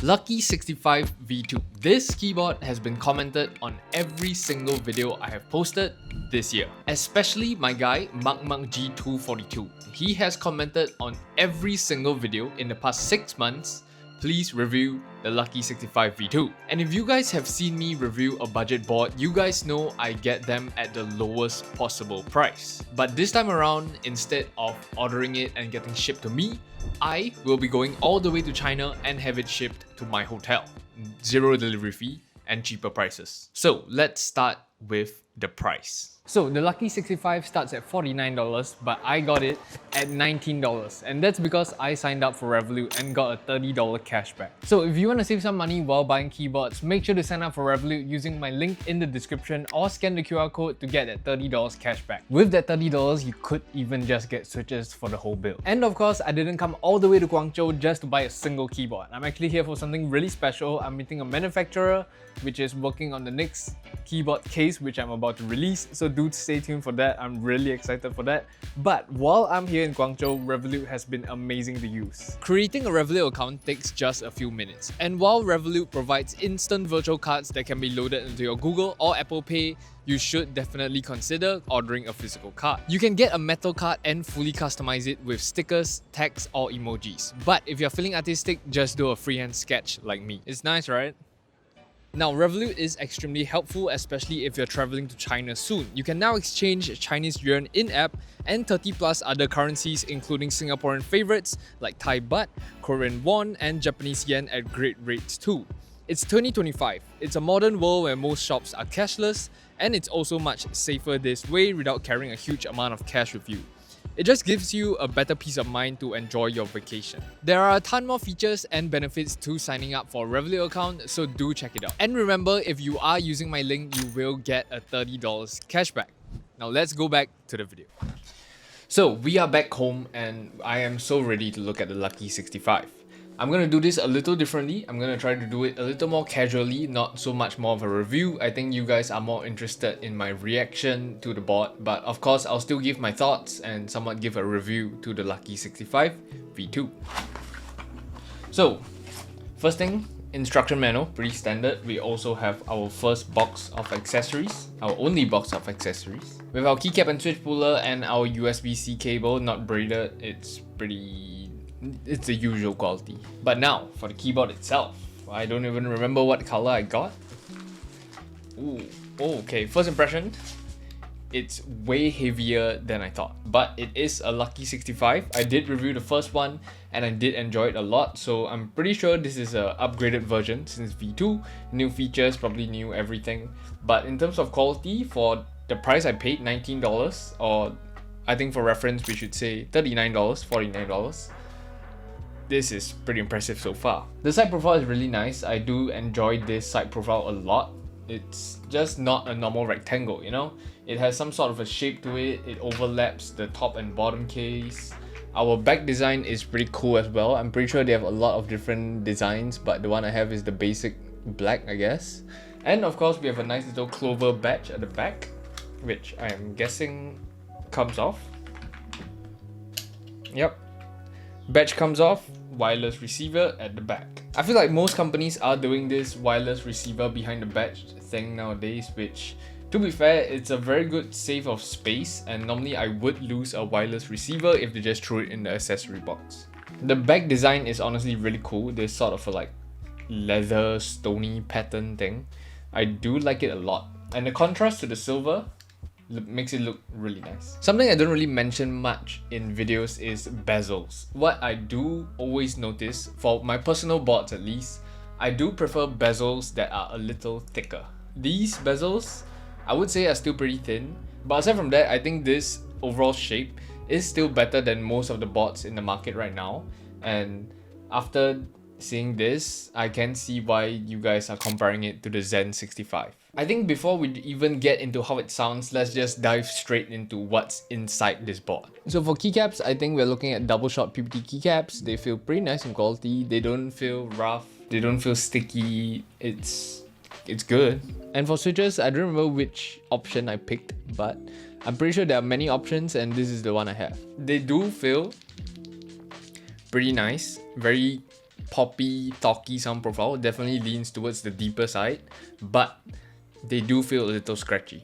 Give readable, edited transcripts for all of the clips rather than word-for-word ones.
Lucky65 V2. This keyboard has been commented on every single video I have posted this year. Especially my guy, G242. He has commented on every single video in the past 6 months. Please review the Lucky65 V2. And if you guys have seen me review a budget board, you guys know I get them at the lowest possible price. But this time around, instead of ordering it and getting shipped to me, I will be going all the way to China and have it shipped to my hotel. Zero delivery fee and cheaper prices. So let's start with the price. So the Lucky65 starts at $49, but I got it at $19. And that's because I signed up for Revolut and got a $30 cashback. So if you want to save some money while buying keyboards, make sure to sign up for Revolut using my link in the description or scan the QR code to get that $30 cashback. With that $30, you could even just get switches for the whole bill. And of course, I didn't come all the way to Guangzhou just to buy a single keyboard. I'm actually here for something really special. I'm meeting a manufacturer which is working on the next keyboard case which I'm about to release. So do stay tuned for that. I'm really excited for that. But while I'm here in Guangzhou, Revolut has been amazing to use. Creating a Revolut account takes just a few minutes. And while Revolut provides instant virtual cards that can be loaded into your Google or Apple Pay, you should definitely consider ordering a physical card. You can get a metal card and fully customize it with stickers, text, or emojis. But if you're feeling artistic, just do a freehand sketch like me. It's nice, right? Now, Revolut is extremely helpful, especially if you're traveling to China soon. You can now exchange Chinese yuan in-app and 30 plus other currencies, including Singaporean favorites like Thai baht, Korean won, and Japanese yen at great rates too. It's 2025. It's a modern world where most shops are cashless, and it's also much safer this way without carrying a huge amount of cash with you. It just gives you a better peace of mind to enjoy your vacation. There are a ton more features and benefits to signing up for a Revolut account, so do check it out. And remember, if you are using my link, you will get a $30 cashback. Now let's go back to the video. So we are back home and I am so ready to look at the Lucky65. I'm going to do this a little differently. I'm going to try to do it a little more casually, not so much more of a review. I think you guys are more interested in my reaction to the board, but of course I'll still give my thoughts and somewhat give a review to the Lucky65 V2. So first thing, instruction manual, pretty standard. We also have our first box of accessories, our only box of accessories. With our keycap and switch puller and our USB-C cable, not braided, it's the usual quality. But now, for the keyboard itself, I don't even remember what color I got. Ooh, okay, first impression, it's way heavier than I thought. But it is a Lucky65. I did review the first one and I did enjoy it a lot. So I'm pretty sure this is an upgraded version since V2. New features, probably new everything. But in terms of quality, for the price I paid, $19, or I think for reference we should say $39, $49. This is pretty impressive so far. The side profile is really nice. I do enjoy this side profile a lot. It's just not a normal rectangle, you know? It has some sort of a shape to it. It overlaps the top and bottom case. Our back design is pretty cool as well. I'm pretty sure they have a lot of different designs, but the one I have is the basic black, I guess. And of course, we have a nice little clover badge at the back, which I am guessing comes off. Yep. Badge comes off, wireless receiver at the back. I feel like most companies are doing this wireless receiver behind the badge thing nowadays, which, to be fair, it's a very good save of space, and normally I would lose a wireless receiver if they just threw it in the accessory box. The back design is honestly really cool. This sort of a like leather stony pattern thing. I do like it a lot. And the contrast to the silver makes it look really nice. Something I don't really mention much in videos is bezels. What I do always notice, for my personal boards at least, I do prefer bezels that are a little thicker. These bezels, I would say, are still pretty thin, but aside from that, I think this overall shape is still better than most of the boards in the market right now. And after seeing this, I can see why you guys are comparing it to the Zen 65. I think before we even get into how it sounds, let's just dive straight into what's inside this board. So for keycaps, I think we're looking at double shot PPT keycaps. They feel pretty nice in quality. They don't feel rough. They don't feel sticky. It's good. And for switches, I don't remember which option I picked, but I'm pretty sure there are many options and this is the one I have. They do feel pretty nice, very poppy, talky sound profile. Definitely leans towards the deeper side, but they do feel a little scratchy.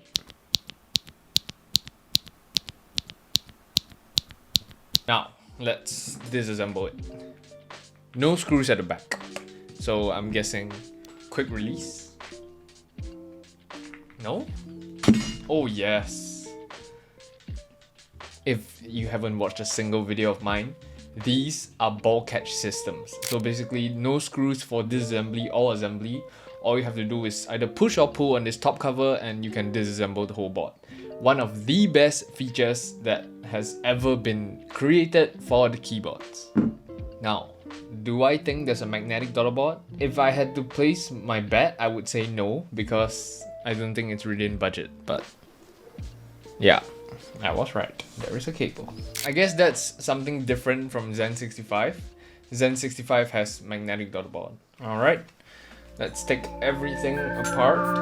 Now, let's disassemble it. No screws at the back, so I'm guessing quick release. No? Oh yes. If you haven't watched a single video of mine, these are ball catch systems. So basically no screws for disassembly or assembly. All you have to do is either push or pull on this top cover and you can disassemble the whole board. One of the best features that has ever been created for the keyboards. Now, do I think there's a magnetic daughter board? If I had to place my bet, I would say no, because I don't think it's within budget, but yeah, I was right. There is a cable. I guess that's something different from Zen 65. Zen 65 has magnetic daughter board. Alright, let's take everything apart.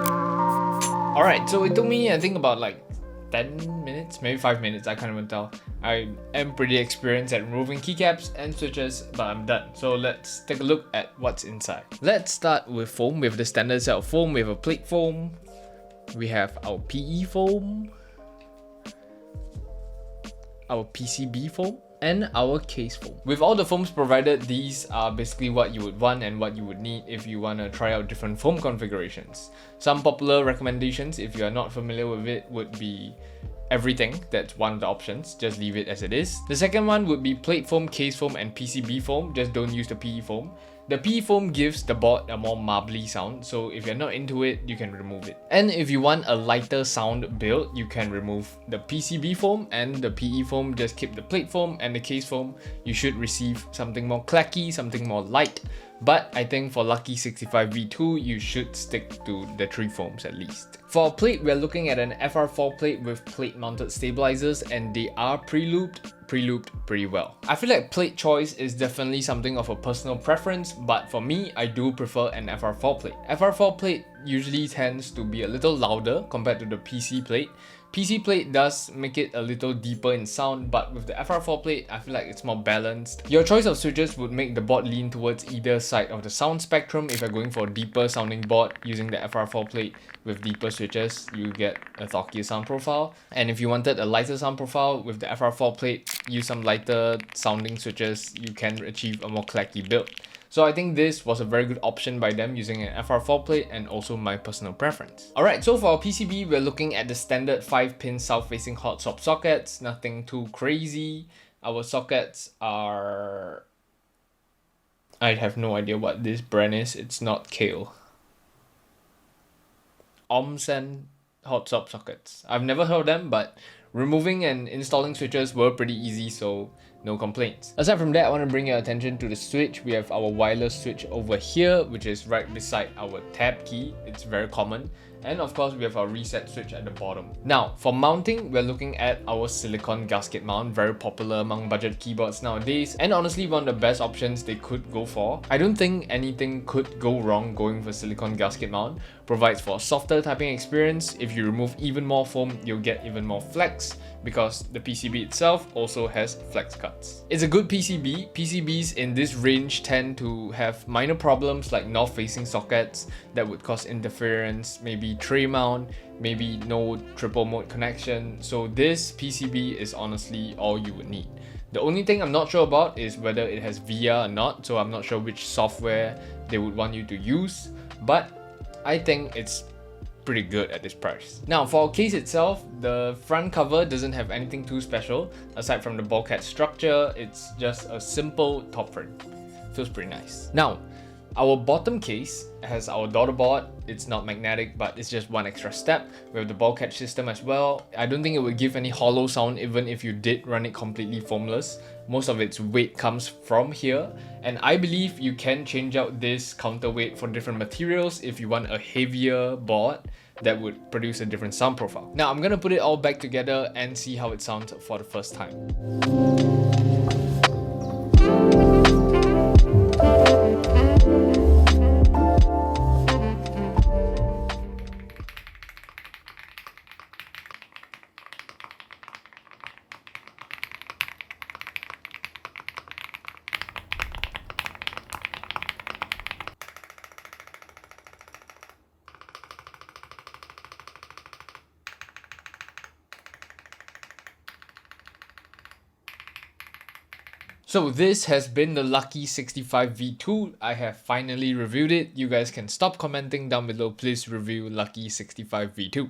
Alright, so it took me, I think, about like 10 minutes, maybe 5 minutes, I can't even tell. I am pretty experienced at removing keycaps and switches, but I'm done. So let's take a look at what's inside. Let's start with foam. We have the standard set of foam. We have a plate foam. We have our PE foam, our PCB foam, and our case foam. With all the foams provided, these are basically what you would want and what you would need if you want to try out different foam configurations. Some popular recommendations, if you are not familiar with it, would be everything. That's one of the options. Just leave it as it is. The second one would be plate foam, case foam, and PCB foam. Just don't use the PE foam. The PE foam gives the board a more marbly sound, so if you're not into it, you can remove it. And if you want a lighter sound build, you can remove the PCB foam and the PE foam. Just keep the plate foam and the case foam. You should receive something more clacky, something more light. But I think for Lucky65 V2, you should stick to the 3 foams at least. For our plate, we're looking at an FR4 plate with plate mounted stabilizers, and they are pre-looped pretty well. I feel like plate choice is definitely something of a personal preference, but for me, I do prefer an FR4 plate. FR4 plate usually tends to be a little louder compared to the PC plate. PC plate does make it a little deeper in sound, but with the FR4 plate, I feel like it's more balanced. Your choice of switches would make the board lean towards either side of the sound spectrum. If you're going for a deeper sounding board using the FR4 plate with deeper switches, you get a talkier sound profile. And if you wanted a lighter sound profile with the FR4 plate, use some lighter sounding switches, you can achieve a more clacky build. So I think this was a very good option by them using an FR4 plate and also my personal preference. Alright, so for our PCB, we're looking at the standard 5-pin south-facing hot swap sockets, nothing too crazy. Our sockets are... I have no idea what this brand is, it's not Kale. Omsen hot swap sockets. I've never heard of them, but removing and installing switches were pretty easy, so no complaints. Aside from that, I want to bring your attention to the switch. We have our wireless switch over here, which is right beside our tab key. It's very common. And of course, we have our reset switch at the bottom. Now, for mounting, we're looking at our silicone gasket mount, very popular among budget keyboards nowadays, and honestly one of the best options they could go for. I don't think anything could go wrong going for silicone gasket mount. Provides for a softer typing experience. If you remove even more foam, you'll get even more flex, because the PCB itself also has flex cuts. It's a good PCB. PCBs in this range tend to have minor problems like north-facing sockets that would cause interference, maybe tray mount, maybe no triple mode connection. So this PCB is honestly all you would need. The only thing I'm not sure about is whether it has VR or not, so I'm not sure which software they would want you to use, but I think it's pretty good at this price. Now for our case itself, the front cover doesn't have anything too special. Aside from the ball catch structure, it's just a simple top frame. Feels pretty nice. Now, our bottom case has our daughter board. It's not magnetic, but it's just one extra step. We have the ball catch system as well. I don't think it would give any hollow sound even if you did run it completely foamless. Most of its weight comes from here, and I believe you can change out this counterweight for different materials if you want a heavier board that would produce a different sound profile. Now I'm gonna put it all back together and see how it sounds for the first time. So this has been the Lucky65 V2. I have finally reviewed it. You guys can stop commenting down below. Please review Lucky65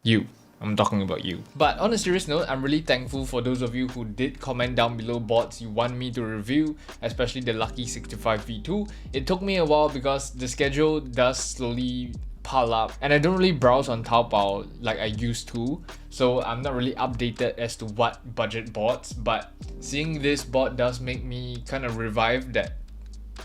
V2. I'm talking about you. But on a serious note, I'm really thankful for those of you who did comment down below bots you want me to review, especially the Lucky65 V2. It took me a while because the schedule does slowly pile up and I don't really browse on Taobao like I used to, so I'm not really updated as to what budget bots, but seeing this bot does make me kind of revive that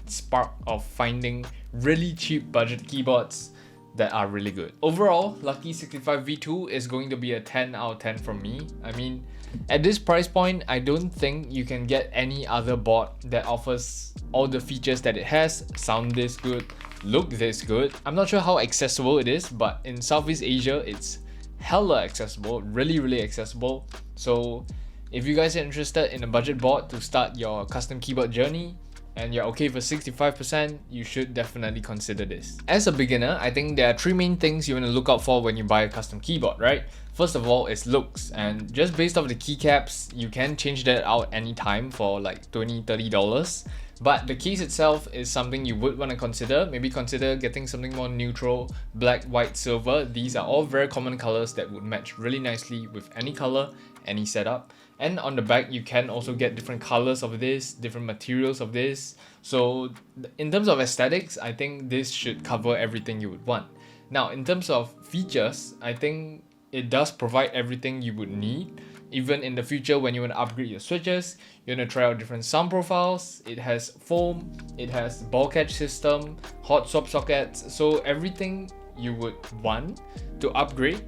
spark of finding really cheap budget keyboards that are really good. Overall, Lucky65 V2 is going to be a 10 out of 10 from me. I mean, at this price point, I don't think you can get any other bot that offers all the features that it has, sound this good, look this good. I'm not sure how accessible it is, but in Southeast Asia, it's hella accessible, really accessible. So if you guys are interested in a budget bot to start your custom keyboard journey, and you're okay for 65%, you should definitely consider this. As a beginner, I think there are three main things you want to look out for when you buy a custom keyboard, right? First of all, it's looks, and just based off the keycaps, you can change that out anytime for like $20-$30. But the case itself is something you would want to consider. Maybe consider getting something more neutral, black, white, silver. These are all very common colors that would match really nicely with any color, any setup. And on the back, you can also get different colors of this, different materials of this. So in terms of aesthetics, I think this should cover everything you would want. Now, in terms of features, I think it does provide everything you would need. Even in the future, when you want to upgrade your switches, you want to try out different sound profiles. It has foam, it has ball catch system, hot swap sockets. So everything you would want to upgrade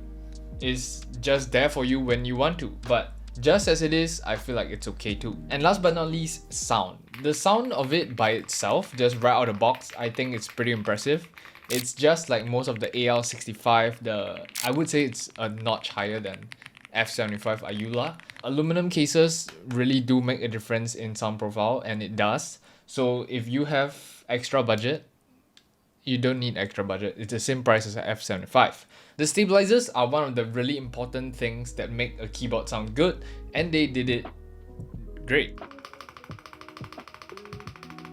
is just there for you when you want to. But just as it is, I feel like it's okay too. And last but not least, sound. The sound of it by itself, just right out of the box, I think it's pretty impressive. It's just like most of the AL65, I would say it's a notch higher than F75 Ayula. Aluminum cases really do make a difference in sound profile, and it does. So if you have extra budget, you don't need extra budget. It's the same price as an F75. The stabilizers are one of the really important things that make a keyboard sound good, and they did it great.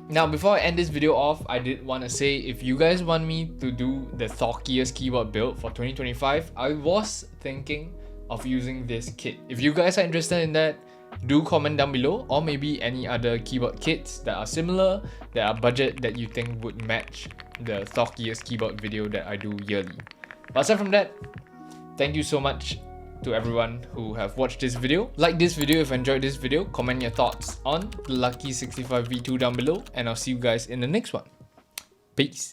Now, before I end this video off, I did want to say, if you guys want me to do the thockiest keyboard build for 2025, I was thinking of using this kit. If you guys are interested in that, do comment down below, or maybe any other keyboard kits that are similar, that are budget, that you think would match the thockiest keyboard video that I do yearly. But aside from that, thank you so much to everyone who have watched this video. Like this video if you enjoyed this video, comment your thoughts on the Lucky65 V2 down below, and I'll see you guys in the next one. Peace.